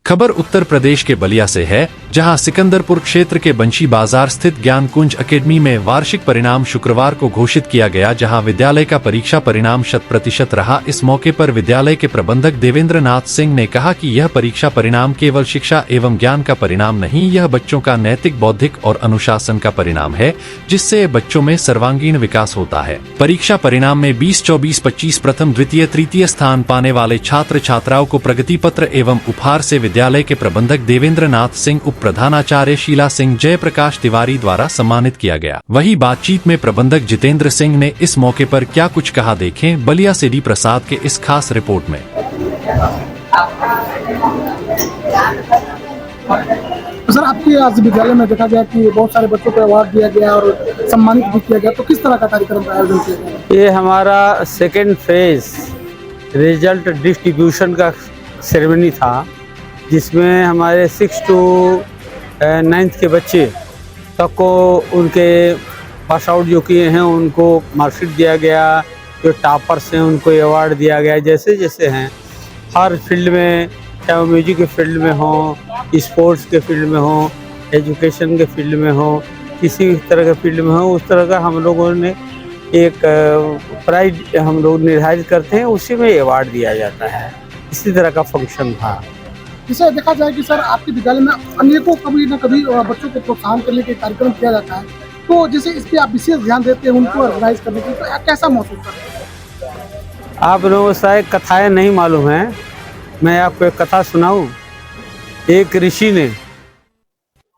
खबर उत्तर प्रदेश के बलिया से है, जहां सिकंदरपुर क्षेत्र के बंशी बाजार स्थित ज्ञान कुंज एकेडमी में वार्षिक परिणाम शुक्रवार को घोषित किया गया, जहां विद्यालय का परीक्षा परिणाम 100% रहा। इस मौके पर विद्यालय के प्रबंधक देवेंद्र नाथ सिंह ने कहा कि यह परीक्षा परिणाम केवल शिक्षा एवं ज्ञान का परिणाम नहीं, यह बच्चों का नैतिक, बौद्धिक और अनुशासन का परिणाम है, जिससे बच्चों में सर्वांगीण विकास होता है। परीक्षा परिणाम में 2024-25 प्रथम, द्वितीय, तृतीय स्थान पाने वाले छात्र छात्राओं को प्रगति पत्र एवं उपहार से विद्यालय के प्रबंधक देवेंद्र नाथ सिंह, उप प्रधानाचार्य शीला सिंह, जयप्रकाश तिवारी द्वारा सम्मानित किया गया। वहीं बातचीत में प्रबंधक जितेंद्र सिंह ने इस मौके पर क्या कुछ कहा, देखें बलिया से डी प्रसाद के इस खास रिपोर्ट में। सर, आपके आज विद्यालय में देखा गया कि बहुत सारे बच्चों को अवार्ड दिया गया और सम्मानित भी किया गया, तो किस तरह का कार्यक्रम का आयोजन किया गया? ये हमारा सेकेंड फेज रिजल्ट डिस्ट्रीब्यूशन का सेरेमनी था, जिसमें हमारे 6 to 9th के बच्चे तक को उनके पास आउट जो किए हैं उनको मार्कशीट दिया गया, जो टॉपर्स हैं उनको अवार्ड दिया गया। जैसे जैसे हैं हर फील्ड में, चाहे वो म्यूजिक के फील्ड में हो, स्पोर्ट्स के फील्ड में हो, एजुकेशन के फील्ड में हो, किसी भी तरह के फील्ड में हो, उस तरह का हम लोगों ने एक प्राइज हम लोग निर्धारित करते हैं, उसी में अवार्ड दिया जाता है। इसी तरह का फंक्शन था। जिसे देखा जाए कि सर आपके विद्यालय में अनेकों कभी न कभी बच्चों को प्रोत्साहन करने के कार्यक्रम किया जाता है, तो जैसे इस पे आप विशेष ध्यान देते हैं उनको ऑर्गेनाइज करने के लिए, तो कैसा महसूस करते हैं? आप लोगों को शायद कथाएं नहीं मालूम हैं, मैं आपको एक कथा सुनाऊं। एक ऋषि ने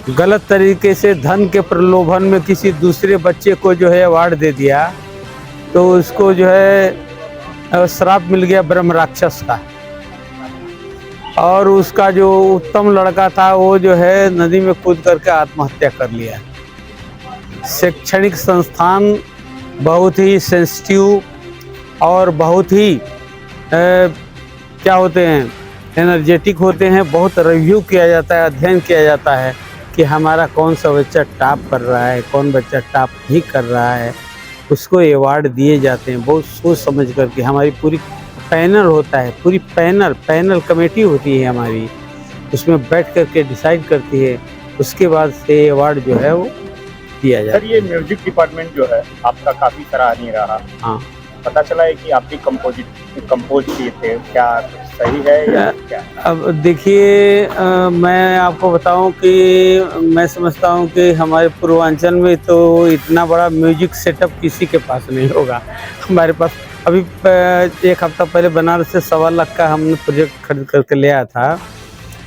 गलत तरीके से धन के प्रलोभन में किसी दूसरे बच्चे को जो है अवार्ड दे दिया, तो उसको जो है श्राप मिल गया ब्रह्म राक्षस का। और उसका जो उत्तम लड़का था वो जो है नदी में कूद करके आत्महत्या कर लिया। शैक्षणिक संस्थान बहुत ही सेंसिटिव और बहुत ही क्या होते हैं, एनर्जेटिक होते हैं। बहुत रिव्यू किया जाता है, अध्ययन किया जाता है कि हमारा कौन सा बच्चा टॉप कर रहा है, कौन बच्चा टॉप नहीं कर रहा है, उसको अवार्ड दिए जाते हैं। बहुत सोच समझ करके हमारी पूरी पैनल होता है, पूरी पैनल कमेटी होती है हमारी, उसमें बैठ करके डिसाइड करती है, उसके बाद से अवार्ड जो है वो दिया जाता है। सर, ये म्यूजिक डिपार्टमेंट जो है आपका काफ़ी सराहनीय रहा। हाँ, पता चला है कि आप भी कंपोज किए थे, क्या सही है या क्या? अब देखिए, मैं आपको बताऊं कि मैं समझता हूं कि हमारे पूर्वांचल में तो इतना बड़ा म्यूजिक सेटअप किसी के पास नहीं होगा। हमारे पास अभी 1 हफ्ता पहले बनारस से 1.25 लाख का हमने प्रोजेक्ट खरीद करके ले आया था।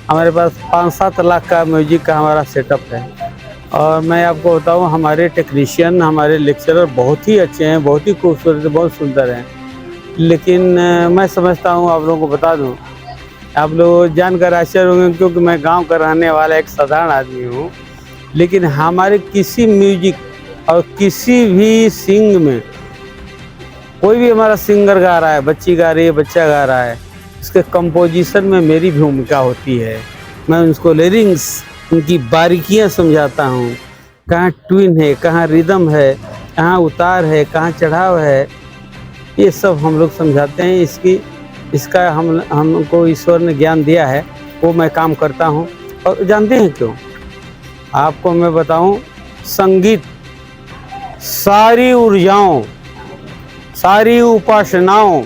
हमारे पास 5-7 लाख का म्यूजिक का हमारा सेटअप है। और मैं आपको बताऊं, हमारे टेक्नीशियन, हमारे लेक्चरर बहुत ही अच्छे हैं, बहुत ही खूबसूरत, बहुत सुंदर हैं। लेकिन मैं समझता हूं, आप लोगों को बता दूं, आप लोग जानकर आश्चर्य होंगे क्योंकि मैं गांव का रहने वाला एक साधारण आदमी हूं, लेकिन हमारे किसी म्यूजिक और किसी भी सिंग में कोई भी हमारा सिंगर गा रहा है, बच्ची गा रही है, बच्चा गा रहा है, उसके कंपोजिशन में मेरी भूमिका होती है। मैं उसको लिरिक्स, उनकी बारीकियां समझाता हूँ, कहाँ ट्विन है, कहाँ रिदम है, कहाँ उतार है, कहाँ चढ़ाव है, ये सब हम लोग समझाते हैं। इसका हमको ईश्वर ने ज्ञान दिया है, वो मैं काम करता हूँ। और जानते हैं क्यों? आपको मैं बताऊँ, संगीत सारी ऊर्जाओं, सारी उपासनाओं,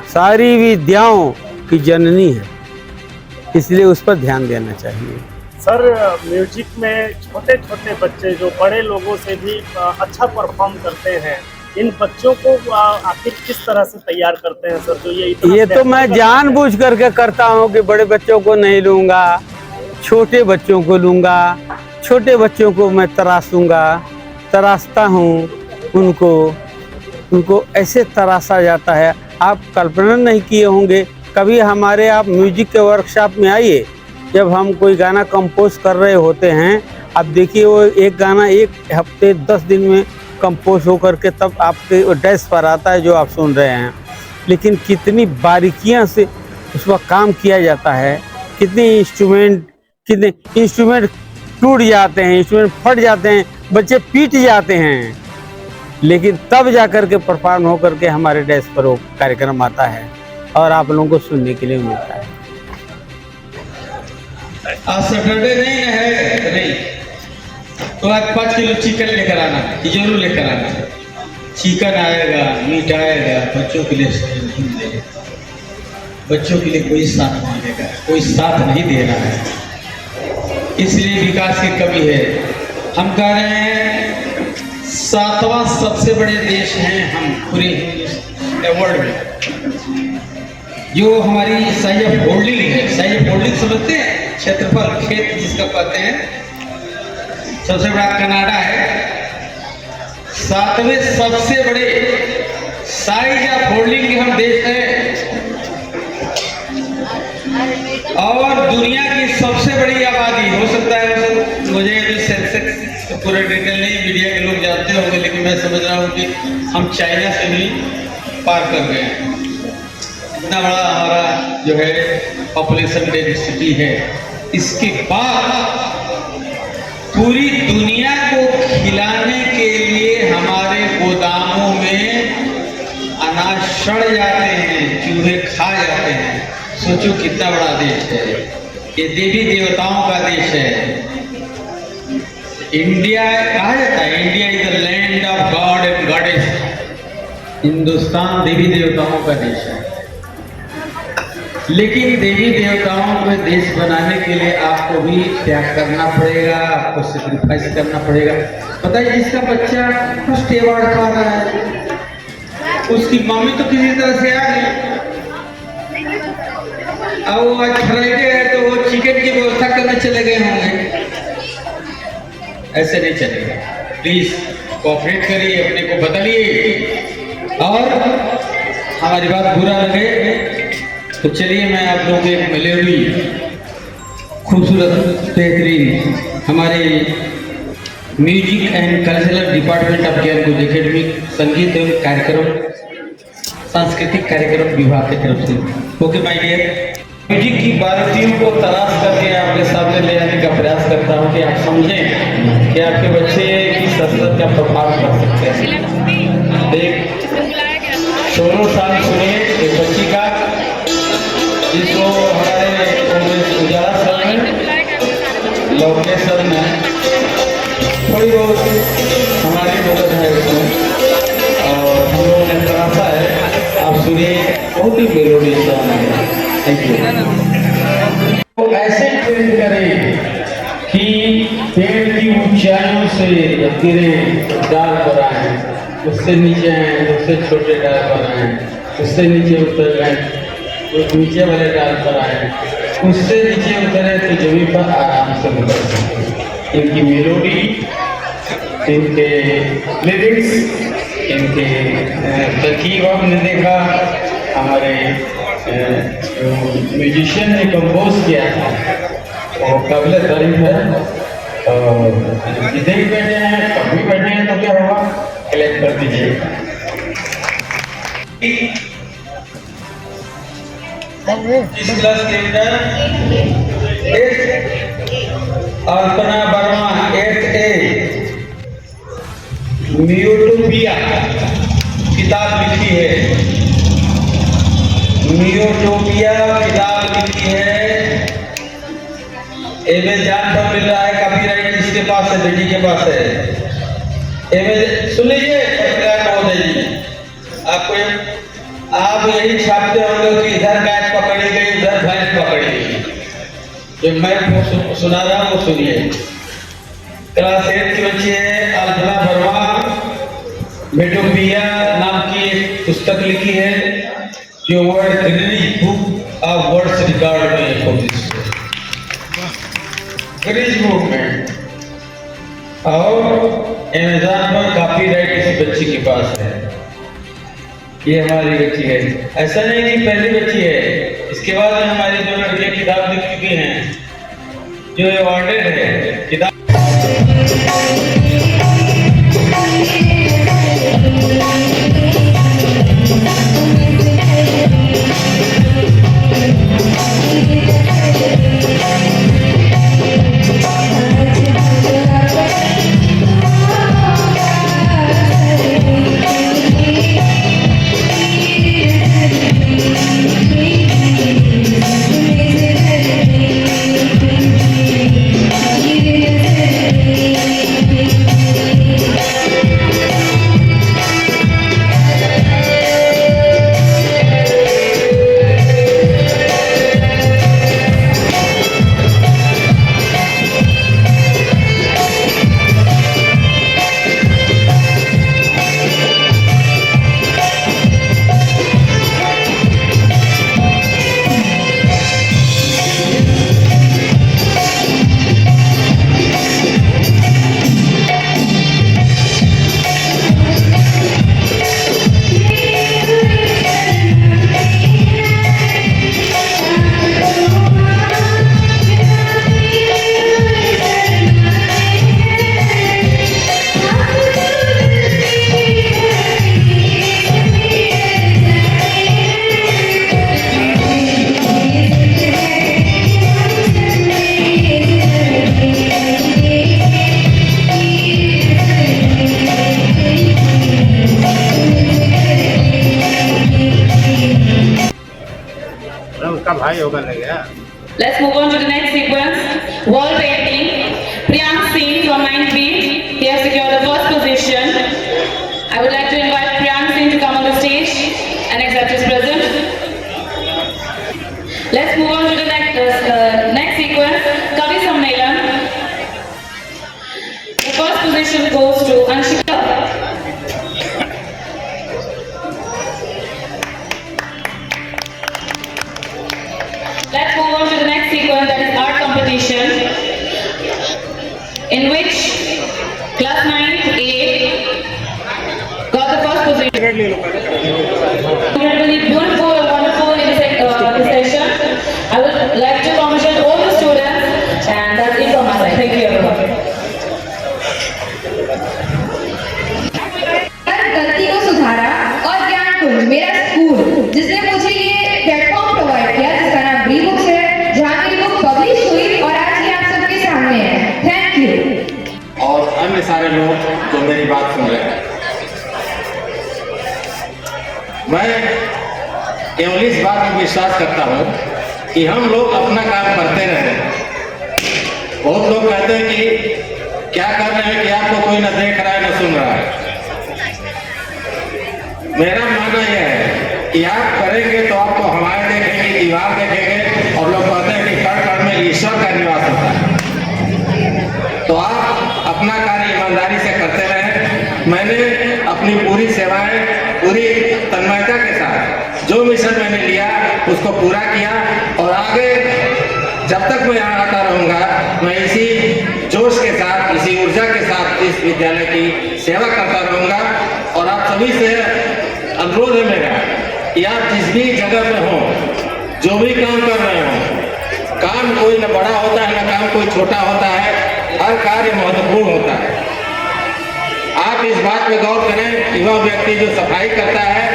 सारी विद्याओं की जननी है, इसलिए उस पर ध्यान देना चाहिए। सर, म्यूजिक में छोटे छोटे बच्चे जो बड़े लोगों से भी अच्छा परफॉर्म करते हैं, इन बच्चों को आखिर किस तरह से तैयार करते हैं सर? जो ये तो मैं जानबूझ करके करता हूँ कि बड़े बच्चों को नहीं लूँगा, छोटे बच्चों को लूँगा। छोटे बच्चों को मैं तराशता हूँ, उनको ऐसे तराशा जाता है, आप कल्पना नहीं किए होंगे। कभी हमारे आप म्यूजिक के वर्कशॉप में आइए, जब हम कोई गाना कंपोज कर रहे होते हैं, आप देखिए वो एक गाना 1 हफ्ते 10 दिन में कंपोज हो करके तब आपके डेस्क पर आता है जो आप सुन रहे हैं। लेकिन कितनी बारीकियां से उस पर काम किया जाता है, कितने इंस्ट्रूमेंट टूट जाते हैं, इंस्ट्रूमेंट फट जाते हैं, बच्चे पीट जाते हैं, लेकिन तब जाकर के परफॉर्म हो करके हमारे डेस्क पर वो कार्यक्रम आता है और आप लोगों को सुनने के लिए मिलता है। आज सैटरडे नहीं है तो नहीं, तो आज 5 किलो चिकन लेकर आना, जरूर लेकर आना। चिकन आएगा, मीट आएगा, बच्चों के लिए बच्चों के लिए कोई साथ नहीं देगा, कोई साथ नहीं दे रहा है, इसलिए विकास की कमी है। हम कह रहे हैं 7वां सबसे बड़े देश हैं हम पूरे वर्ल्ड में। जो हमारी साइज ऑफ होल्डिंग है, साइज ऑफ होल्डिंग समझते हैं, क्षेत्रफल खेत जिसका कहते हैं, सबसे बड़ा कनाडा है। 7वें सबसे बड़े साइज ऑफ होल्डिंग के हम देश हैं और दुनिया की सबसे बड़ी आबादी हो सकता है। मुझे जो सेंसेक्स पूरा डिटेल नहीं मीडिया के लोग जानते होंगे, लेकिन मैं समझ रहा हूँ कि हम चाइना से भी पार कर गए हैं। इतना बड़ा हमारा जो है पॉपुलेशन डेंसिटी है। इसके बाद पूरी दुनिया को खिलाने के लिए हमारे गोदामों में अनाज सड़ जाते हैं, चूहे खा जाते हैं। सोचो कितना बड़ा देश है ये, देवी देवताओं का देश है। इंडिया कहा जाता है India is the land of god and goddess. Hindustan देवी देवताओं का देश है, लेकिन देवी देवताओं को देश बनाने के लिए आपको भी त्याग करना पड़ेगा, आपको सेक्रीफाइस करना पड़ेगा। पता है जिसका बच्चा फर्स्ट अवार्ड पा रहा है, उसकी मम्मी तो किसी तरह से आ गई। अब वो आज फ्राइडे है तो वो चिकन की व्यवस्था करने चले गए होंगे। ऐसे नहीं चलेगा, प्लीज कोऑपरेट करिए, अपने को बदलिए। और हमारी बात बुरा लगे तो चलिए मैं आप लोगों को एक मेलोडी, खूबसूरत बेहतरीन हमारे music and cultural department of Gyankunj academy संगीत एवं कार्यक्रम सांस्कृतिक कार्यक्रम विभाग की तरफ से ओके माय डियर, म्यूजिक की बारीकियों को तलाश करके आपके सामने ले आने का प्रयास करता हूँ कि आप समझें कि आपके बच्चे की शस्त्र क्या प्रभाव कर सकते हैं। एक 16 साल सुनिए एक बच्ची का, जिसको हमारे उजाला सर ने, लौके सर ने थोड़ी बहुत हमारी मदद है उसमें, और हम लोगों ने तराशा है। आप सुनिए, बहुत ही मेलोडी सॉन्ग है। Thank you. तो ऐसे ट्रेन करें कि पेड़ की ऊंचाइयों से गिरे डाल पर आए, उससे नीचे आए, उससे छोटे डाल पर आए, उससे नीचे उतर गए तो नीचे वाले डाल पर आए, उससे नीचे उतरे तो जमीन पर आराम से उतर सकते। इनकी मेलोडी, इनके लिरिक्स, इनके तरकीब आपने देखा, हमारे म्यूजिशियन ने कंपोज किया था वो काबिल तारीफ है। जितने भी बैठे हैं, कभी बैठे हैं तो क्या होगा, कलेक्ट कर दीजिए। इस क्लास के अंदर अल्पना वर्मा 8A मियोटोपिया किताब लिखी है, मियोटोपिया किताब लिखी है। एमेजॉन पर मिल रहा है, कॉपीराइट इसके पास है, बेटी के पास है। सुन लीजिए महोदय जी, आपको आप यही छापते होंगे कि इधर गाय पकड़ी गई, उधर भैंस पकड़ी गई। जो मैं सुना रहा हूँ वो सुनिए। क्लास 8 की बच्ची है अल्पना वर्मा, मियोटोपिया नाम की एक पुस्तक लिखी है जो world Guinness book of world's record में पब्लिश है, गिनीज बुक में। और अमेज़न पर कॉपीराइट इस बच्ची के पास है। ये हमारी बच्ची है, ऐसा नहीं कि पहली बच्ची है, इसके बाद हमारी 2 लड़कियां किताब लिख चुकी हैं जो अवॉर्डेड है किताब। उसका भाई होगा नहीं गया। Let's move on to the next sequence. Wall painting. Priyank Singh from 9B. He has secured the first position. I would like to invite Priyank Singh to come on the stage and accept his present. Let's move on to the next sequence. Kavi Sammelan. The first position goes to Anshika. Let's move on to the next sequence, that is art competition, in which class 9th A got the first position. Incredibly beautiful, wonderful session. I would like to congratulate all the students, and that's it from my side. Thank you everyone. गलती को सुधारा और ज्ञान कुंज मेरा school जिसने मुझे ये platform provide किया जिसका नाम ब्री बुक्स है, जहाँ मेरी बुक पब्लिश हुई और आज ये आप सबके सामने है। Thank you. और अन्य सारे लोग जो मेरी बात सुन रहे हैं, मैं केवल इस बात में विश्वास करता हूँ कि हम लोग अपना काम करते रहें। बहुत लोग कहते हैं कि क्या कर रहे हैं कि आपको कोई न देख रहा है न सुन रहा है। मेरा मानना यह है कि आप करेंगे तो आपको हवाएं देखेंगे, दीवार देखेंगे, और लोग कहते हैं कि कण कण में ईश्वर का निवास होता है। तो आप अपना कार्य ईमानदारी से करते रहें। मैंने अपनी पूरी सेवाएं पूरी तन्मयता के साथ जो मिशन मैंने लिया उसको पूरा किया, और आगे जब तक मैं यहाँ आता रहूँगा मैं इसी जोश के साथ, इसी ऊर्जा के साथ इस विद्यालय की सेवा करता रहूँगा। और आप सभी से अनुरोध है मेरा कि आप जिस भी जगह पे हो, जो भी काम कर रहे हो, काम कोई न बड़ा होता है न काम कोई छोटा होता है, हर कार्य महत्वपूर्ण होता है। आप इस बात पे गौर करें कि वह व्यक्ति जो सफाई करता है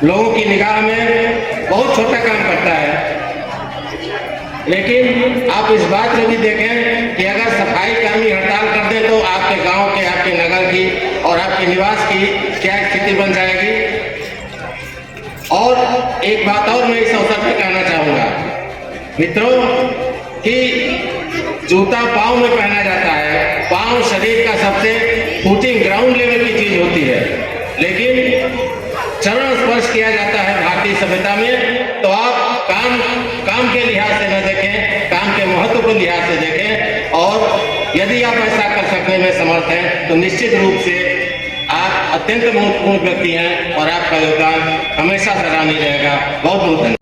लोगों की निगाह में बहुत छोटा काम करता है, लेकिन आप इस बात से भी देखें कि अगर सफाई कर्मी हड़ताल कर दे तो आपके गांव के, आपके नगर की और आपके निवास की क्या स्थिति बन जाएगी। और एक बात और मैं इस अवसर पर कहना चाहूँगा मित्रों कि जूता पाँव में पहना जाता है। पाँव शरीर का सबसे फूटिंग ग्राउंड लेवल की चीज होती है, लेकिन चरण स्पर्श किया जाता है भारतीय सभ्यता में। तो आप काम के लिहाज से न देखें, काम के महत्व को लिहाज से देखें, और यदि आप ऐसा कर सकने में समर्थ हैं तो निश्चित रूप से आप अत्यंत महत्वपूर्ण व्यक्ति हैं और आपका योगदान हमेशा सराहनीय रहेगा। बहुत बहुत धन्यवाद।